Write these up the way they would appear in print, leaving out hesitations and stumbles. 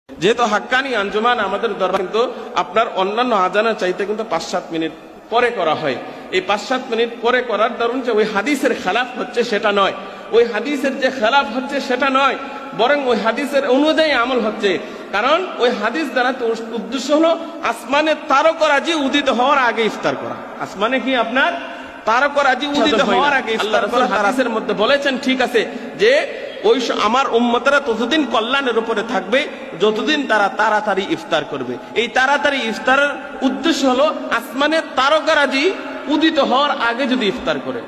যেহেতু হাক্কানি আঞ্জুমান আমাদের দরবার কিন্তু আপনার অন্যান্য আজানের চাইতে কিন্তু 5-7 মিনিট পরে করা হয়। এই 5-7 মিনিট পরে করার দরুন যে ওই হাদিসের খেলাফ হচ্ছে সেটা নয়, ওই হাদিসের যে খেলাফ হচ্ছে সেটা নয়, বরং ওই হাদিসের অনুযায়ী আমল হচ্ছে। কারণ ওই হাদিস দ্বারা তো উদ্দেশ্য হলো আসমানে তারকারাজি উদিত হওয়ার আগে ইফতার করা। আসমানে কি আপনার তারকারাজি উদিত হওয়ার আগে ইফতার করা। হাদিসের মধ্যে বলেছেন ঠিক আছে যে ওই আমার উম্মতেরা ততদিন কল্যাণের উপরে থাকবে যতদিন তারা তাড়াতাড়ি ইফতার করবে। এই তাড়াতাড়ি ইফতারের উদ্দেশ্য হলো আসমানে তারকারাজি উদিত হওয়ার আগে যদি ইফতার করে।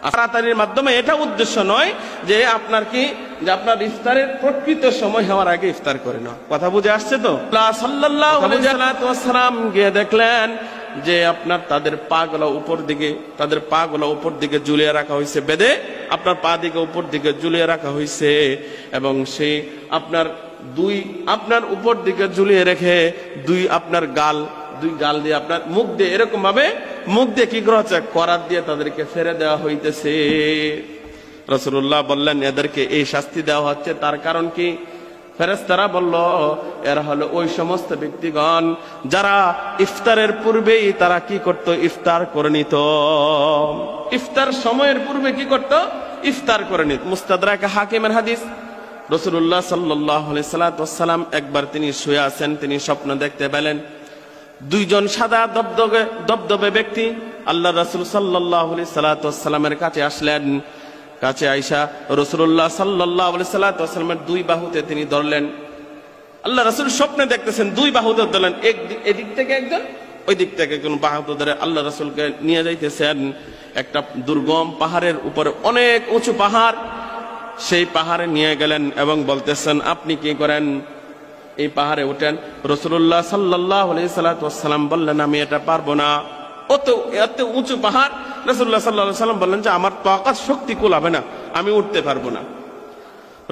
তাড়াতাড়ির মাধ্যমে এটা উদ্দেশ্য নয় যে আপনার কি যে আপনার ইফতারের প্রকৃত সময় হওয়ার আগে ইফতার করে না। কথা বুঝে আসছে তো? সাল্লাল্লাহু আলাইহি ওয়াসাল্লাম গিয়ে দেখলেন যে আপনার তাদের পাগুলো উপর দিকে ঝুলিয়ে রাখা হয়েছে, বেঁধে আপনার পা দিকে উপর দিকে ঝুলিয়ে রাখা হয়েছে, এবং সেই আপনার উপর দিকে ঝুলিয়ে রেখে দুই গাল দিয়ে আপনার মুখ দিয়ে এরকম ভাবে মুখ দিয়ে কি করা হচ্ছে, করাত দিয়ে তাদেরকে ফেরে দেওয়া হইতেছে। রাসূলুল্লাহ বললেন এদেরকে এই শাস্তি দেওয়া হচ্ছে তার কারণ কি? ফেরেশতারা বলল এরা হলো ওই সমস্ত ব্যক্তিগণ যারা ইফতারের পূর্বেই তারা কি করত, ইফতার করে নিত। ইফতার সময়ের পূর্বে কি করত, ইফতার করে নিত। মুস্তাদরাক হাকিমের হাদিস, রাসূলুল্লাহ সাল্লাল্লাহু আলাইহি ওয়াসাল্লাম একবার তিনি শুয়ে আছেন, তিনি স্বপ্ন দেখতে পেলেন দুইজন সাদা দবদবে ব্যক্তি আল্লাহ রাসূল সাল্লাল্লাহু আলাইহি ওয়াসাল্লামের কাছে আসলেন। কাছে আইসা রাসূলুল্লাহ সাল্লাল্লাহু আলাইহি ওয়াসাল্লামের দুই বাহুতে তিনি ধরলেন। আল্লাহ রাসূল স্বপ্নে দেখতেছেন দুই বাহুতে ধরলেন, এদিক থেকে একজন ওই দিক থেকে একজন বাহুতে ধরে আল্লাহ রাসূলকে নিয়ে যাইতেছেন একটা দুর্গম পাহাড়ের উপরে, অনেক উঁচু পাহাড়। সেই পাহাড়ে নিয়ে গেলেন এবং বলতেছেন আপনি কি করেন, এই পাহাড়ে উঠেন। রাসূলুল্লাহ সাল্লাল্লাহু আলাইহি ওয়াসাল্লাম বললেন আমি এটা পারবো না, এত উঁচু পাহাড়। রাসূলুল্লাহ সাল্লাল্লাহু আলাইহি ওয়াসাল্লাম বললেন যে আমার তাকাত শক্তি কুলাবে না, আমি উঠতে পারবো না।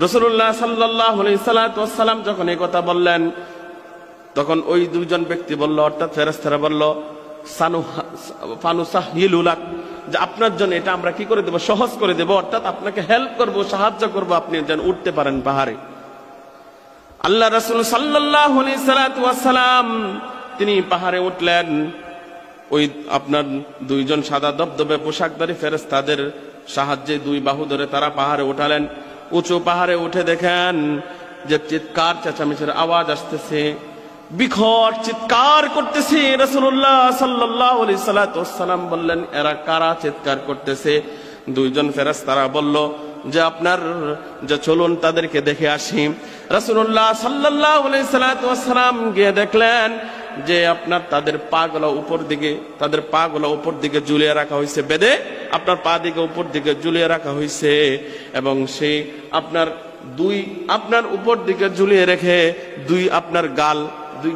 রাসূলুল্লাহ সাল্লাল্লাহু আলাইহি ওয়াসাল্লাম যখন এই কথা বললেন তখন ওই দুইজন ব্যক্তি বলল, অর্থাৎ ফেরেশতারা বলল ফানুসাহিলু লাক, যে আপনার জন্য এটা আমরা কি করে দেব, সহজ করে দেব, অর্থাৎ আপনাকে হেল্প করব, সাহায্য করব, আপনি যেন উঠতে পারেন পাহাড়ে। আল্লাহ রাসূল সাল্লাল্লাহু আলাইহি ওয়াসাল্লাম তিনি পাহাড়ে উঠলেন। ওই আপনার দুইজন সাদা দবদবে পোশাকধারী ফেরেশতাদের সাহায্যে দুই বাহু ধরে তারা পাহাড়ে উঠালেন। উঁচু পাহাড়ে উঠে দেখেন যে চিৎকার চেঁচামেচির আওয়াজ আসতেছে, বিকট চিৎকার করতেছে। রাসূলুল্লাহ সাল্লাল্লাহু আলাইহি ওয়াসাল্লাম বললেন এরা কারা চিৎকার করতেছে? দুইজন ফেরেশতারা বলল যে আপনার যে চলুন তাদেরকে দেখে আসি। রাসূলুল্লাহ সাল্লাল্লাহু আলাইহি ওয়াসাল্লাম গিয়ে দেখলেন যে আপনার তাদের পাগুলো উপর দিকে ঝুলিয়ে রাখা হয়েছে, বেঁধে আপনার পা দিকে উপর দিকে ঝুলিয়ে রাখা হয়েছে, এবং সেই আপনার উপর দিকে ঝুলিয়ে রেখে দুই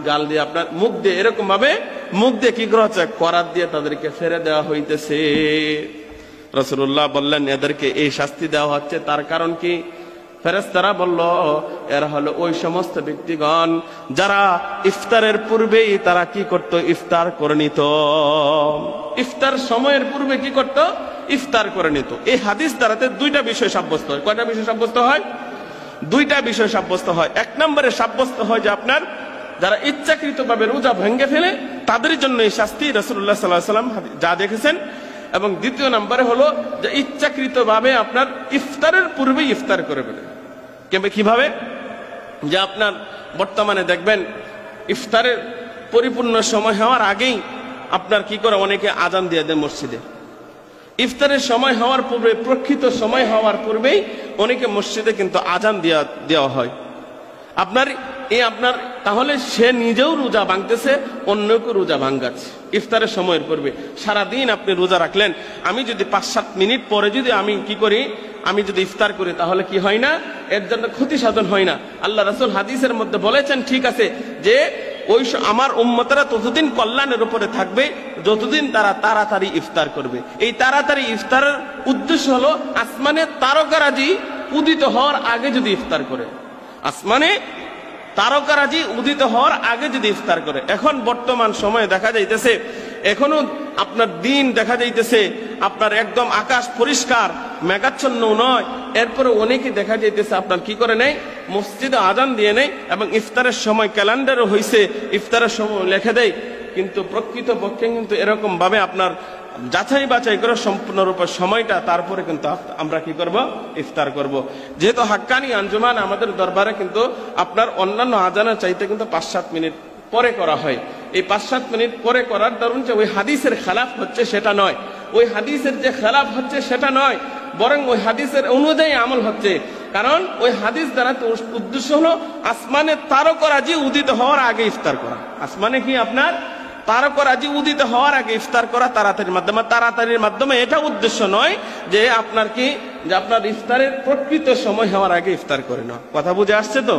গাল দিয়ে আপনার মুখ দিয়ে এরকম ভাবে মুখ দিয়ে কি করা হচ্ছে, করাত দিয়ে তাদেরকে ফেরে দেওয়া হইতেছে। রাসূলুল্লাহ বললেন এদেরকে এই শাস্তি দেওয়া হচ্ছে তার কারণ কি? ফেরেশতারা বলল এরা হলো ওই সমস্ত ব্যক্তিগণ যারা ইফতারের পূর্বেই তারা কি করত, ইফতার করে নিত। ইফতার সময়ের পূর্বে কি করত, ইফতার করে নিত। এই হাদিস দ্বারাতে দুইটা বিষয় সাব্যস্ত হয়। কয়টা বিষয় সাব্যস্ত হয়? দুইটা বিষয় সাব্যস্ত হয়। এক নম্বরে সাব্যস্ত হয় যে আপনার যারা ইচ্ছাকৃতভাবে রোজা ভেঙে ফেলে তাদের জন্য এই শাস্তি রাসূলুল্লাহ সাল্লাল্লাহু আলাইহি ওয়াসাল্লাম যা দেখেছেন, এবং দ্বিতীয় নম্বরে হলো যে ইচ্ছাকৃতভাবে আপনার ইফতারের পূর্বেই ইফতার করে ফেলে। কিভাবে? যে আপনার বর্তমানে দেখবেন ইফতারের পরিপূর্ণ সময় হওয়ার আগেই আপনার কি করে অনেকে আজান দিয়ে দেয় মসজিদে। ইফতারের সময় হওয়ার পূর্বে, প্রকৃত সময় হওয়ার পূর্বেই অনেকে মসজিদে কিন্তু আজান দেওয়া হয়। আপনার তাহলে সে নিজেও রোজা ভাঙতেছে, অন্যকে রোজা ভাঙাচ্ছে ইফতারের সময়ের পূর্বে। সারাদিন আপনি রোজা রাখলেন, আমি যদি 5-7 মিনিট পরে যদি আমি যদি ইফতার করি তাহলে কি হয় না, এর জন্য ক্ষতি সাধন হয় না। আল্লাহ রাসূল হাদিসের মধ্যে বলেছেন ঠিক আছে যে আমার উম্মতেরা ততদিন কল্যাণের উপরে থাকবে যতদিন তারা তাড়াতাড়ি ইফতার করবে। এই তাড়াতাড়ি ইফতারের উদ্দেশ্য হলো আসমানে তারকারাজি উদিত হওয়ার আগে যদি ইফতার করে, আসমানে তারকারাজি উদিত হওয়ার আগে যদি ইফতার করে। এখন বর্তমান সময়ে দেখা যাইতেছে এখনো আপনার দিন দেখা যাইতেছে আপনার একদম আকাশ পরিষ্কার, মেঘাচ্ছন্ন নয়, এরপরে অনেকে দেখা যাইতেছে আপনার কি করে নেই, মসজিদে আজান দিয়ে নেই এবং ইফতারের সময় ক্যালেন্ডারও হয়েছে, ইফতারের সময় লিখে দেয়, কিন্তু প্রকৃত পক্ষে কিন্তু এরকম ভাবে আপনার যাচাই বাছাই করে সম্পূর্ণরূপে সময়টা, তারপরে কিন্তু আমরা কি করব, ইফতার করব। যেহেতু হাক্কানি আঞ্জুমান আমাদের দরবারে কিন্তু আপনার অন্যান্য আজানের চাইতে কিন্তু 5-7 মিনিট পরে করা হয়। এই 5-7 মিনিট পরে করার ধরুন যে ওই হাদিসের খেলাফ হচ্ছে সেটা নয়, ওই হাদিসের যে খেলাফ হচ্ছে সেটা নয়, বরং ওই হাদিসের অনুযায়ী আমল হচ্ছে। কারণ ওই হাদিস দ্বারা উদ্দেশ্য হলো আসমানে তারকারাজি উদিত হওয়ার আগে ইফতার করা। আসমানে কি আপনার তারকারাজি উদিত হওয়ার আগে ইফতার করা তাড়াতাড়ির মাধ্যমে এটা উদ্দেশ্য নয় যে আপনার কি, যে আপনার ইফতারের প্রকৃত সময় হওয়ার আগে ইফতার করে না। কথা বুঝে আসছে তো?